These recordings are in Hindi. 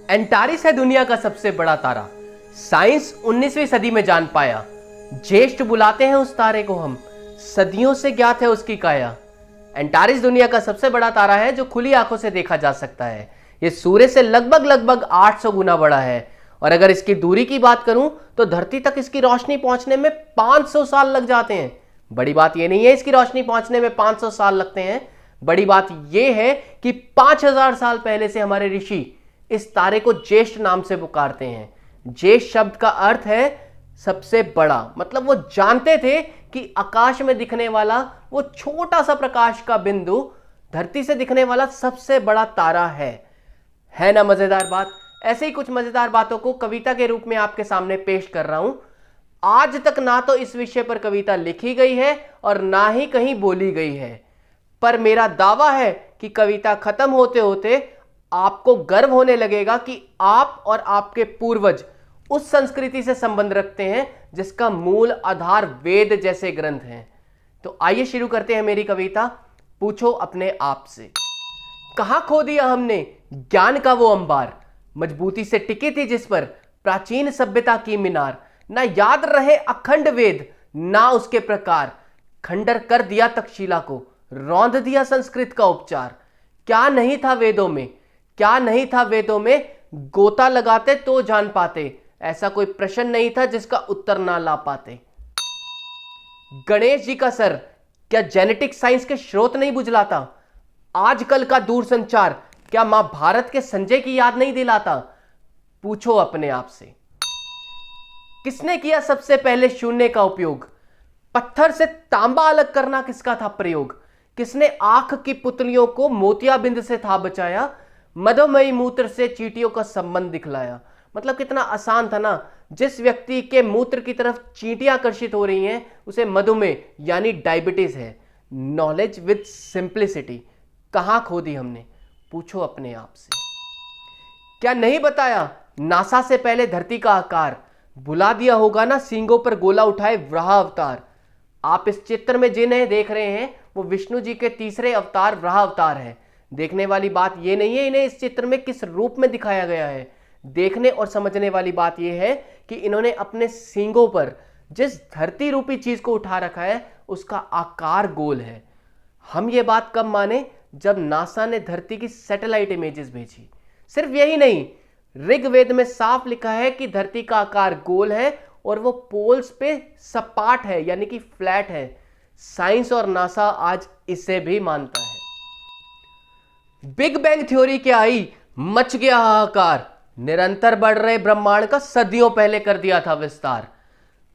एंटारिस है दुनिया का सबसे बड़ा तारा, साइंस 19वीं सदी में जान पाया। ज्येष्ठ बुलाते हैं उस तारे को हम, सदियों से ज्ञात है उसकी काया। एंटारिस दुनिया का सबसे बड़ा तारा है जो खुली आंखों से देखा जा सकता है। यह सूर्य से लगभग 800 गुना बड़ा है और अगर इसकी दूरी की बात करूं तो धरती तक इसकी रोशनी पहुंचने में 500 साल लग जाते हैं। बड़ी बात यह नहीं है इसकी रोशनी पहुंचने में 500 साल लगते हैं, बड़ी बात यह है कि 5000 साल पहले से हमारे ऋषि इस तारे को ज्येष्ठ नाम से पुकारते हैं। ज्येष्ठ शब्द का अर्थ है सबसे बड़ा, मतलब वो जानते थे कि आकाश में दिखने वाला वो छोटा सा प्रकाश का बिंदु धरती से दिखने वाला सबसे बड़ा तारा है ना मजेदार बात। ऐसे ही कुछ मजेदार बातों को कविता के रूप में आपके सामने पेश कर रहा हूं। आज तक ना तो इस विषय पर कविता लिखी गई है और ना ही कहीं बोली गई है, पर मेरा दावा है कि कविता खत्म होते होते आपको गर्व होने लगेगा कि आप और आपके पूर्वज उस संस्कृति से संबंध रखते हैं जिसका मूल आधार वेद जैसे ग्रंथ हैं। तो आइए शुरू करते हैं मेरी कविता, पूछो अपने आप से। कहां खो दिया हमने ज्ञान का वो अंबार, मजबूती से टिकी थी जिस पर प्राचीन सभ्यता की मीनार। ना याद रहे अखंड वेद ना उसके प्रकार, खंडर कर दिया तक्षशिला को, रौंद दिया संस्कृत का उपचार। क्या नहीं था वेदों में, क्या नहीं था वेदों में, गोता लगाते तो जान पाते, ऐसा कोई प्रश्न नहीं था जिसका उत्तर ना ला पाते। गणेश जी का सर क्या जेनेटिक साइंस के स्रोत नहीं बुझलाता, आजकल का दूरसंचार क्या महाभारत के संजय की याद नहीं दिलाता। पूछो अपने आप से। किसने किया सबसे पहले शून्य का उपयोग, पत्थर से तांबा अलग करना किसका था प्रयोग, किसने आंख की पुतलियों को मोतियाबिंद से था बचाया, मधुमयी मूत्र से चींटियों का संबंध दिखलाया। मतलब कितना आसान था ना। जिस व्यक्ति के मूत्र की तरफ चींटियां आकर्षित हो रही हैं उसे मधुमेह यानी डायबिटीज है। नॉलेज विद सिंप्लिसिटी कहां खो दी हमने, पूछो अपने आप से। क्या नहीं बताया नासा से पहले धरती का आकार, बुला दिया होगा ना सींगों पर गोला उठाए वराह अवतार। आप इस चित्र में जिन्हें देख रहे हैं वो विष्णु जी के तीसरे अवतार वराह अवतार है। देखने वाली बात यह नहीं है इन्हें इस चित्र में किस रूप में दिखाया गया है, देखने और समझने वाली बात यह है कि इन्होंने अपने सींगों पर जिस धरती रूपी चीज को उठा रखा है उसका आकार गोल है। हम ये बात कब माने, जब नासा ने धरती की सैटेलाइट इमेजेस भेजी। सिर्फ यही नहीं, ऋग्वेद में साफ लिखा है कि धरती का आकार गोल है और वो पोल्स पे सपाट है यानी कि फ्लैट है। साइंस और नासा आज इसे भी मानता है। बिग बैंग थ्योरी क्या आई, मच गया हाहाकार, निरंतर बढ़ रहे ब्रह्मांड का सदियों पहले कर दिया था विस्तार।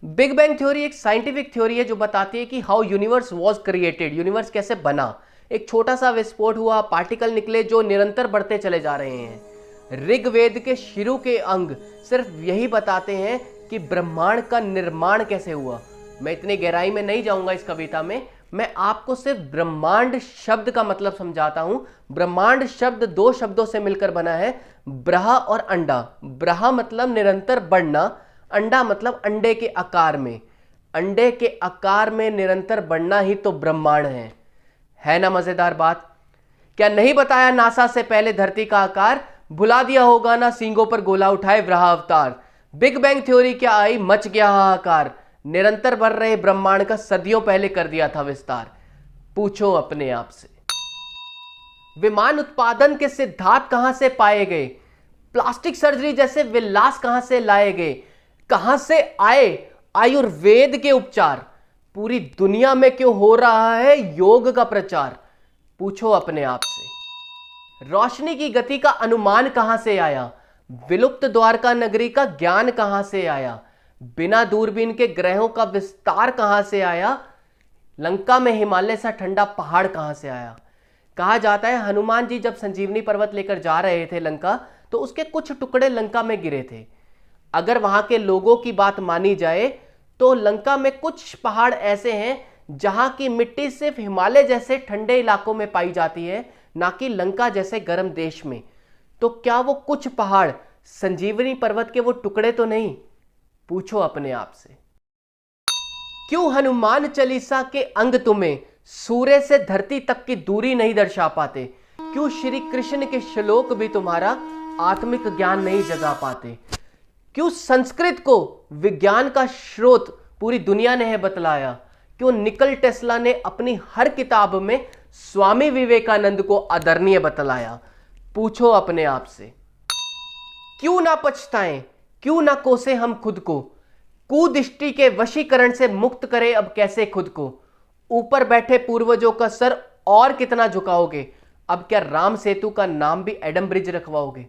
बिग बैंग थ्योरी एक साइंटिफिक थ्योरी है जो बताती है कि how universe was created, universe कैसे बना। एक छोटा सा विस्फोट हुआ, पार्टिकल निकले जो निरंतर बढ़ते चले जा रहे हैं। ऋग्वेद के शुरू के अंग सिर्फ यही बताते हैं कि ब्रह्मांड का निर्माण कैसे हुआ। मैं इतनी गहराई में नहीं जाऊंगा इस कविता में, मैं आपको सिर्फ ब्रह्मांड शब्द का मतलब समझाता हूं। ब्रह्मांड शब्द दो शब्दों से मिलकर बना है, ब्रह और अंडा। ब्रह मतलब निरंतर बढ़ना, अंडा मतलब अंडे के आकार में। अंडे के आकार में निरंतर बढ़ना ही तो ब्रह्मांड है ना मजेदार बात। क्या नहीं बताया नासा से पहले धरती का आकार, भुला दिया होगा ना सींगों पर गोला उठाए वराह अवतार। बिग बैंग थ्योरी क्या आई, मच गया हाहाकार, निरंतर बढ़ रहे ब्रह्मांड का सदियों पहले कर दिया था विस्तार। पूछो अपने आप से। विमान उत्पादन के सिद्धांत कहां से पाए गए, प्लास्टिक सर्जरी जैसे विलास कहां से लाए गए, कहां से आए आयुर्वेद के उपचार, पूरी दुनिया में क्यों हो रहा है योग का प्रचार। पूछो अपने आप से। रोशनी की गति का अनुमान कहां से आया, विलुप्त द्वारका नगरी का ज्ञान कहां से आया, बिना दूरबीन के ग्रहों का विस्तार कहां से आया, लंका में हिमालय सा ठंडा पहाड़ कहां से आया। कहा जाता है हनुमान जी जब संजीवनी पर्वत लेकर जा रहे थे लंका तो उसके कुछ टुकड़े लंका में गिरे थे। अगर वहां के लोगों की बात मानी जाए तो लंका में कुछ पहाड़ ऐसे हैं जहां की मिट्टी सिर्फ हिमालय जैसे ठंडे इलाकों में पाई जाती है, ना कि लंका जैसे गर्म देश में। तो क्या वो कुछ पहाड़ संजीवनी पर्वत के वो टुकड़े तो नहीं। पूछो अपने आप से। क्यों हनुमान चालीसा के अंग तुम्हें सूर्य से धरती तक की दूरी नहीं दर्शा पाते, क्यों श्री कृष्ण के श्लोक भी तुम्हारा आत्मिक ज्ञान नहीं जगा पाते? क्यों संस्कृत को विज्ञान का स्रोत पूरी दुनिया ने है बतलाया? क्यों निकोला टेस्ला ने अपनी हर किताब में स्वामी विवेकानंद को आदरणीय बतलाया? पूछो अपने आप से। क्यों ना पछताएं, क्यों ना कोसे हम खुद को? कुदृष्टि के वशीकरण से मुक्त करें अब कैसे खुद को? ऊपर बैठे पूर्वजों का सर और कितना झुकाओगे? अब क्या राम सेतु का नाम भी एडम ब्रिज रखवाओगे?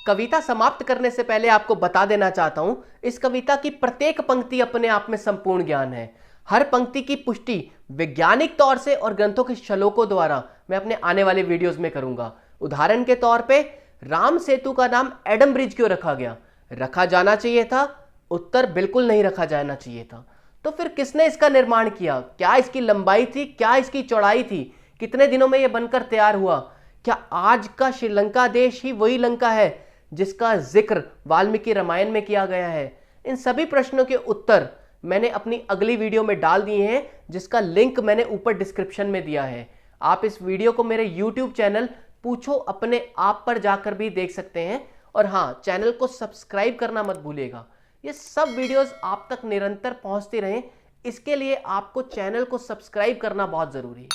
कविता समाप्त करने से पहले आपको बता देना चाहता हूं, इस कविता की प्रत्येक पंक्ति अपने आप में संपूर्ण ज्ञान है। हर पंक्ति की पुष्टि वैज्ञानिक तौर से और ग्रंथों के श्लोकों द्वारा मैं अपने आने वाले वीडियोस में करूंगा। उदाहरण के तौर पे राम सेतु का नाम एडम ब्रिज क्यों रखा गया? रखा जाना चाहिए था? उत्तर बिल्कुल नहीं रखा जाना चाहिए था। तो फिर किसने इसका निर्माण किया? क्या इसकी लंबाई थी? क्या इसकी चौड़ाई थी? कितने दिनों में यह बनकर तैयार हुआ? क्या आज का श्रीलंका देश ही वही लंका है जिसका जिक्र वाल्मीकि रामायण में किया गया है? इन सभी प्रश्नों के उत्तर मैंने अपनी अगली वीडियो में डाल दिए हैं, जिसका लिंक मैंने ऊपर डिस्क्रिप्शन में दिया है। आप इस वीडियो को मेरे YouTube चैनल पूछो अपने आप पर जाकर भी देख सकते हैं। और हाँ, चैनल को सब्सक्राइब करना मत भूलिएगा। ये सब वीडियोस आप तक निरंतर पहुंचती रहें, इसके लिए आपको चैनल को सब्सक्राइब करना बहुत जरूरी है।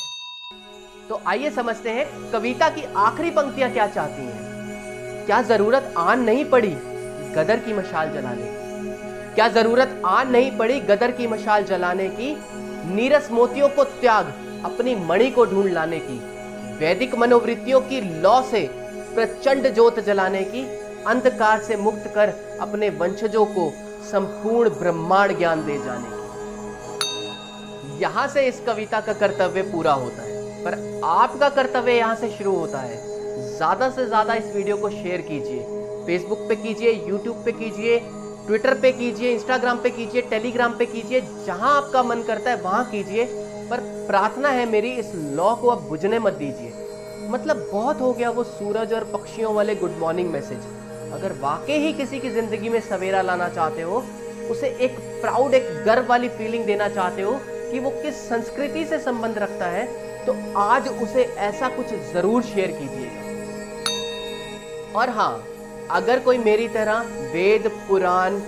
तो आइए समझते हैं कविता की आखिरी पंक्तियां क्या चाहती हैं। क्या जरूरत आन नहीं पड़ी गदर की मशाल जलाने की? क्या जरूरत आन नहीं पड़ी गदर की मशाल जलाने की? नीरस मोतियों को त्याग अपनी मणि को ढूंढ लाने की? वैदिक मनोवृत्तियों की लौ से प्रचंड ज्योत जलाने की? अंधकार से मुक्त कर अपने वंशजों को संपूर्ण ब्रह्मांड ज्ञान दे जाने की? यहां से इस कविता का कर्तव्य पूरा होता है, पर आपका कर्तव्य यहां से शुरू होता है। ज्यादा से ज्यादा इस वीडियो को शेयर कीजिए। फेसबुक पे कीजिए, यूट्यूब पे कीजिए, ट्विटर पे कीजिए, इंस्टाग्राम पे कीजिए, टेलीग्राम पे कीजिए, जहां आपका मन करता है वहां कीजिए। पर प्रार्थना है मेरी, इस लॉ को अब बुझने मत दीजिए। मतलब बहुत हो गया वो सूरज और पक्षियों वाले गुड मॉर्निंग मैसेज। अगर वाकई ही किसी की जिंदगी में सवेरा लाना चाहते हो, उसे एक प्राउड, एक गर्व वाली फीलिंग देना चाहते हो कि वो किस संस्कृति से संबंध रखता है, तो आज उसे ऐसा कुछ जरूर शेयर कीजिएगा। और हाँ, अगर कोई मेरी तरह वेद, पुराण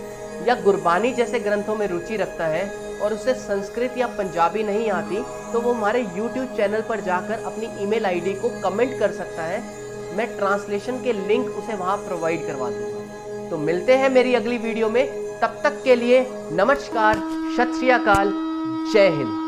या गुरबानी जैसे ग्रंथों में रुचि रखता है और उसे संस्कृत या पंजाबी नहीं आती, तो वो हमारे YouTube चैनल पर जाकर अपनी ईमेल आईडी को कमेंट कर सकता है। मैं ट्रांसलेशन के लिंक उसे वहां प्रोवाइड करवा दूंगा। तो मिलते हैं मेरी अगली वीडियो में। तब तक के लिए नमस्कार, सत श्री अकाल, जय हिंद।